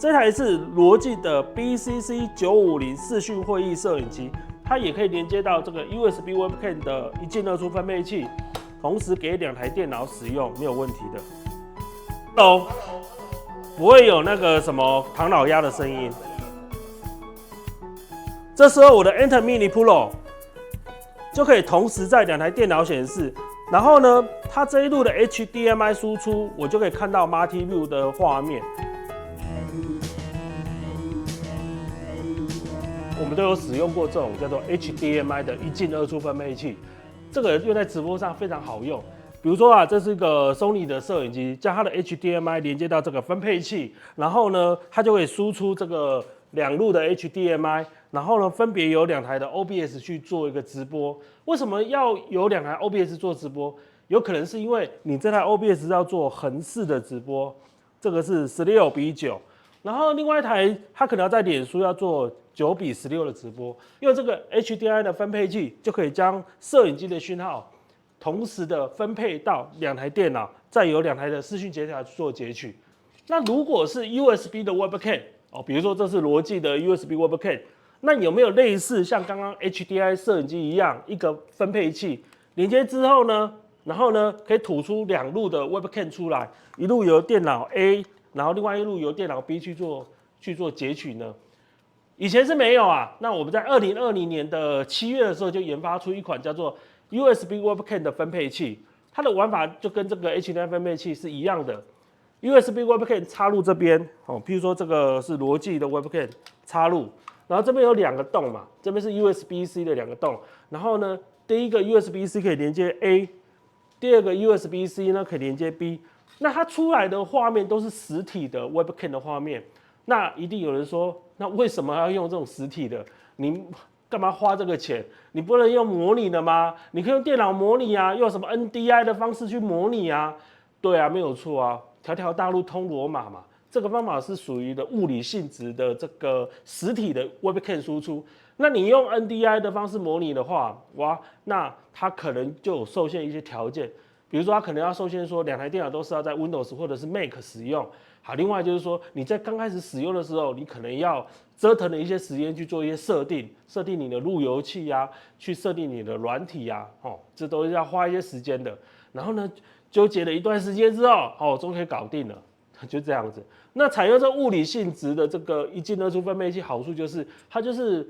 这台是罗技的 BCC950视讯会议摄影机，它也可以连接到这个 USB Webcam 的一进二出分配器，同时给2台电脑使用，没有问题的。Hello， 不会有那个什么唐老鸭的声音。这时候我的 Enter Mini Pro 就可以同时在2台电脑显示，然后呢，它这一路的 HDMI 输出，我就可以看到 Multi View 的画面。我们都有使用过这种叫做 HDMI 的一进二出分配器，这个用在直播上非常好用。比如说啊，这是一个 Sony 的摄影机，将它的 HDMI 连接到这个分配器，然后呢，它就可以输出这个2路的 HDMI， 然后呢，分别有2台的 OBS 去做一个直播。为什么要有2台 OBS 做直播？有可能是因为你这台 OBS 要做横式的直播，这个是16:9，然后另外一台它可能要在脸书要做9:16的直播，用这个 HDMI 的分配器就可以将摄影机的讯号同时的分配到2台电脑，再由2台的视讯节条去做截取。那如果是 USB 的 Webcam 哦，比如说这是罗技的 USB Webcam， 那有没有类似像刚刚 HDMI 摄影机一样一个分配器连接之后呢，然后呢可以吐出2路的 Webcam 出来，一路由电脑 A， 然后另外一路由电脑 B 去做截取呢？以前是没有啊，那我们在2020年的7月的时候就研发出一款叫做 USB Webcam 的分配器，它的玩法就跟这个 HDMI 分配器是一样的。USB Webcam 插入这边，哦，譬如说这个是罗技的 Webcam 插入，然后这边有2个洞嘛，这边是 USB-C 的2个洞，然后呢，第一个 USB-C 可以连接 A， 第二个 USB-C 呢可以连接 B， 那它出来的画面都是实体的 Webcam 的画面。那一定有人说，那为什么要用这种实体的？你干嘛花这个钱？你不能用模拟的吗？你可以用电脑模拟啊，用什么 NDI 的方式去模拟啊？对啊，没有错啊，条条大路通罗马嘛。这个方法是属于的物理性质的这个实体的 Webcam 输出。那你用 NDI 的方式模拟的话，哇，那它可能就有受限一些条件，比如说它可能要受限说2台电脑都是要在 Windows 或者是 Mac 使用。好，另外就是说你在刚开始使用的时候，你可能要折腾的一些时间去做一些设定你的路由器啊，去设定你的软体啊，哦，这都是要花一些时间的。然后呢，纠结了一段时间之后，哦，终于可以搞定了，就这样子。那采用这物理性质的这个一进二出分配器，好处就是它就是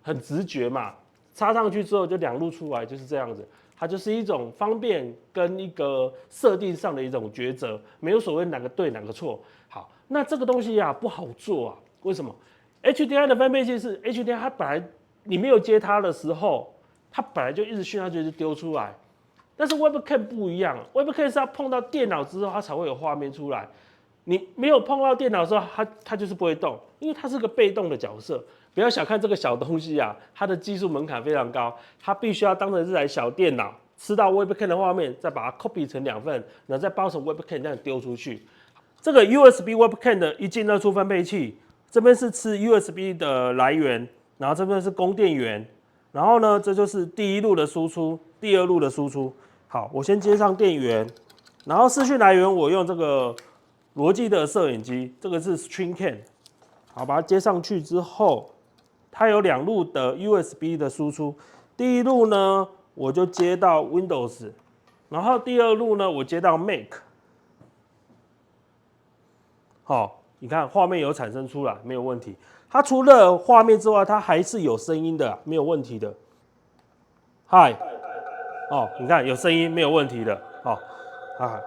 很直觉嘛，插上去之后就2路出来，就是这样子。它就是一种方便跟一个设定上的一种抉择，没有所谓哪个对哪个错。好，那这个东西啊不好做啊，为什么 ？HDMI 的分配器是 HDMI， 它本来你没有接它的时候，它本来就一直讯号就一直丢出来，但是 Webcam 不一样 ，Webcam 是要碰到电脑之后它才会有画面出来，你没有碰到电脑的时候，它就是不会动，因为它是个被动的角色。不要小看这个小东西啊，它的技术门槛非常高，它必须要当成这台小电脑，吃到 Webcam 的画面，再把它 copy 成2份，然后再包成 Webcam 这样丢出去。这个 USB Webcam 的一进二出分配器，这边是吃 USB 的来源，然后这边是供电源，然后呢，这就是第1路的输出，第2路的输出。好，我先接上电源，然后视讯来源我用这个罗技的摄影机，这个是 StreamCam， 好，把它接上去之后。它有2路的 USB 的输出，第1路呢我就接到 Windows， 然后第2路呢我接到 Mac。好，你看画面有产生出来，没有问题。它除了画面之外，它还是有声音的，没有问题的。Hi， 哦，你看有声音，没有问题的。好，啊，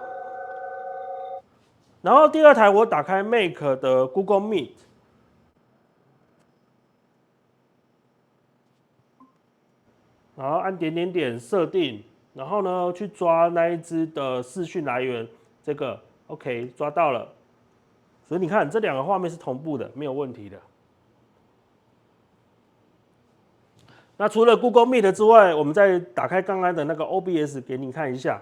然后第2台我打开 Mac 的 Google Meet。然后按点设定，然后呢去抓那一支的视讯来源，这个 OK 抓到了，所以你看这2个画面是同步的，没有问题的。那除了 Google Meet 之外，我们再打开刚刚的那个 OBS 给你看一下，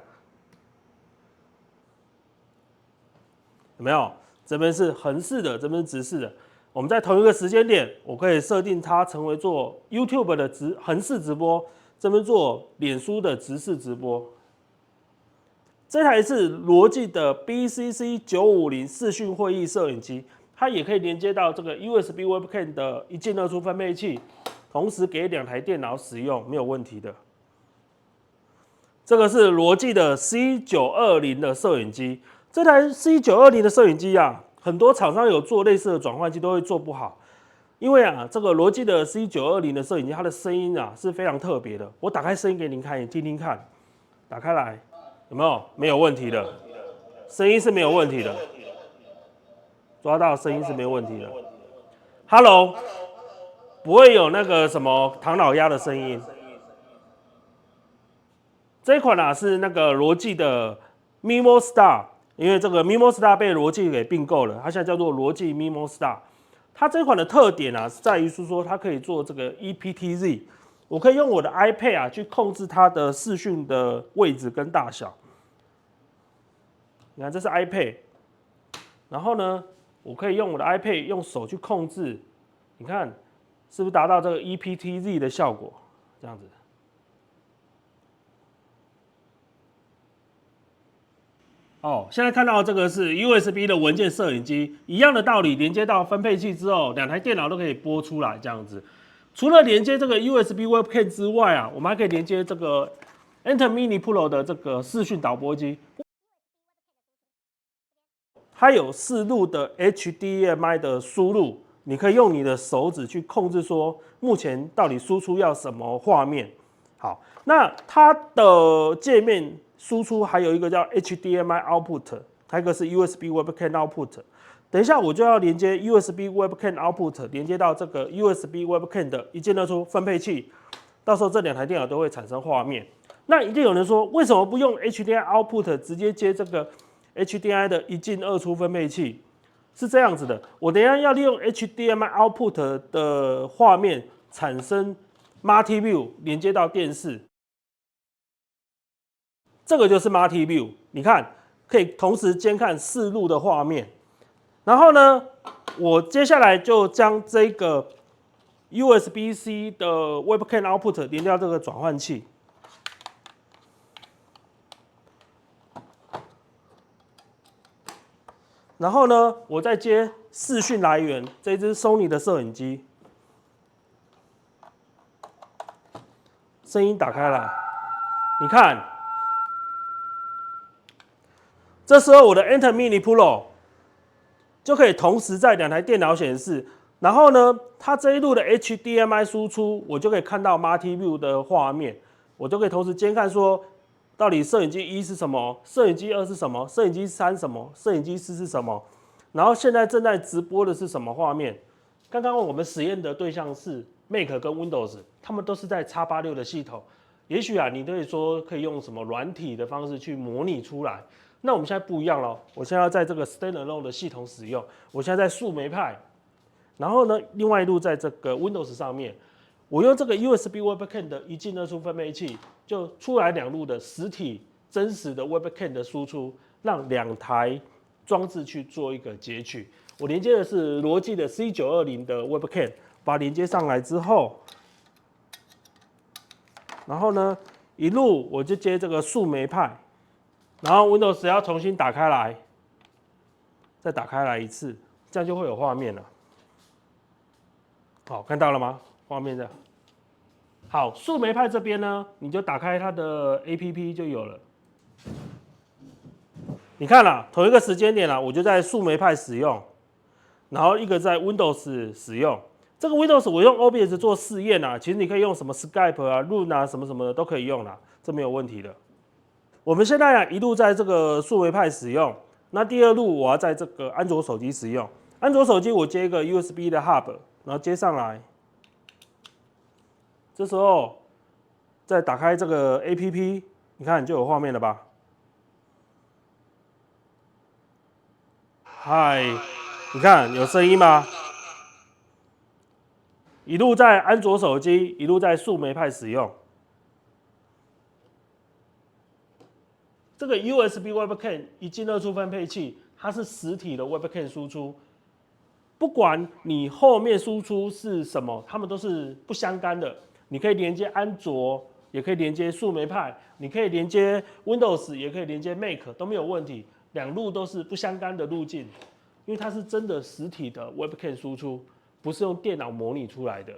有没有？这边是横式的，这边是直式的。我们在同一个时间点，我可以设定它成为做 YouTube 的横式直播。这边做脸书的直视直播，这台是罗技的 BCC950视讯会议摄影机，它也可以连接到这个 USB Webcam 的一进二出分配器，同时给2台电脑使用，没有问题的。这个是罗技的 C920的摄影机，这台 C920的摄影机啊，很多厂商有做类似的转换器都会做不好，因为啊，这个罗技的 C920的摄影机，它的声音啊是非常特别的。我打开声音给您看，你听听看，打开来有没有？没有问题的，声音是没有问题的，抓到声音是没有问题的。Hello， 不会有那个什么唐老鸭的声音。这一款啊是那个罗技的 Mimo Star， 因为这个 Mimo Star 被罗技给并购了，它现在叫做罗技 Mimo Star。它这款的特点啊是在于说它可以做这个 EPTZ， 我可以用我的 iPad 啊去控制它的视讯的位置跟大小。你看这是 iPad， 然后呢，我可以用我的 iPad 用手去控制，你看是不是达到这个 EPTZ 的效果？这样子。哦，现在看到这个是 USB 的文件摄影机，一样的道理，连接到分配器之后，2台电脑都可以播出来这样子。除了连接这个 USB Webcam 之外啊，我们还可以连接这个 Enter Mini Pro 的这个视讯导播机，它有4路的 HDMI 的输入，你可以用你的手指去控制说目前到底输出要什么画面。好，那它的界面输出还有一个叫 HDMI output， 还有一个是 USB Webcam output。等一下我就要连接 USB Webcam output， 连接到这个 USB Webcam 的一进二出分配器，到时候这2台电脑都会产生画面。那一定有人说，为什么不用 HDMI output 直接接这个 HDMI 的一进二出分配器？是这样子的，我等一下要利用 HDMI output 的画面产生 Multi View 连接到电视。这个就是 Multi View， 你看可以同时监看4路的画面。然后呢，我接下来就将这个 USB-C 的 Webcam output 连到这个转换器。然后呢，我再接视讯来源，这支 Sony 的摄影机，声音打开来，你看。这时候我的 Enter Mini Pro 就可以同时在2台电脑显示，然后呢，它这一路的 HDMI 输出，我就可以看到 Multi View 的画面，我就可以同时监看说，到底摄影机1是什么，摄影机2是什么，摄影机3什么，摄影机4是什么，然后现在正在直播的是什么画面。刚刚我们实验的对象是 Mac 跟 Windows， 他们都是在 X86 的系统，也许啊，你可以说可以用什么软体的方式去模拟出来。那我们现在不一样了，我现在要在这个 Standalone 的系统使用，我现在在树莓派，然后呢，另外一路在这个 Windows 上面，我用这个 USB Webcam 的一进二出分配器，就出来2路的实体真实的 Webcam 的输出，让2台装置去做一个截取。我连接的是罗技的 C920的 Webcam， 把它连接上来之后，然后呢，一路我就接这个树莓派。然后 Windows 要重新打开来，再打开来一次，这样就会有画面了。好，看到了吗？画面这样。好，树莓派这边呢，你就打开它的 APP 就有了。你看啦，同一个时间点啦，我就在树莓派使用，然后一个在 Windows 使用。这个 Windows 我用 OBS 做试验啊，其实你可以用什么 Skype 啊、Zoom 啊什么什么的都可以用啦，这没有问题的。我们现在啊一路在这个数位派使用，那第2路我要在这个安卓手机使用。安卓手机我接一个 USB 的 Hub， 然后接上来，这时候再打开这个 APP， 你看就有画面了吧？嗨，你看有声音吗？一路在安卓手机，一路在树莓派使用。这个 USB Webcam 一进二出分配器，它是实体的 Webcam 输出，不管你后面输出是什么，它们都是不相干的。你可以连接安卓，也可以连接树莓派，你可以连接 Windows， 也可以连接 Mac， 都没有问题。2路都是不相干的路径。因为它是真的实体的 Webcam 输出，不是用电脑模拟出来的。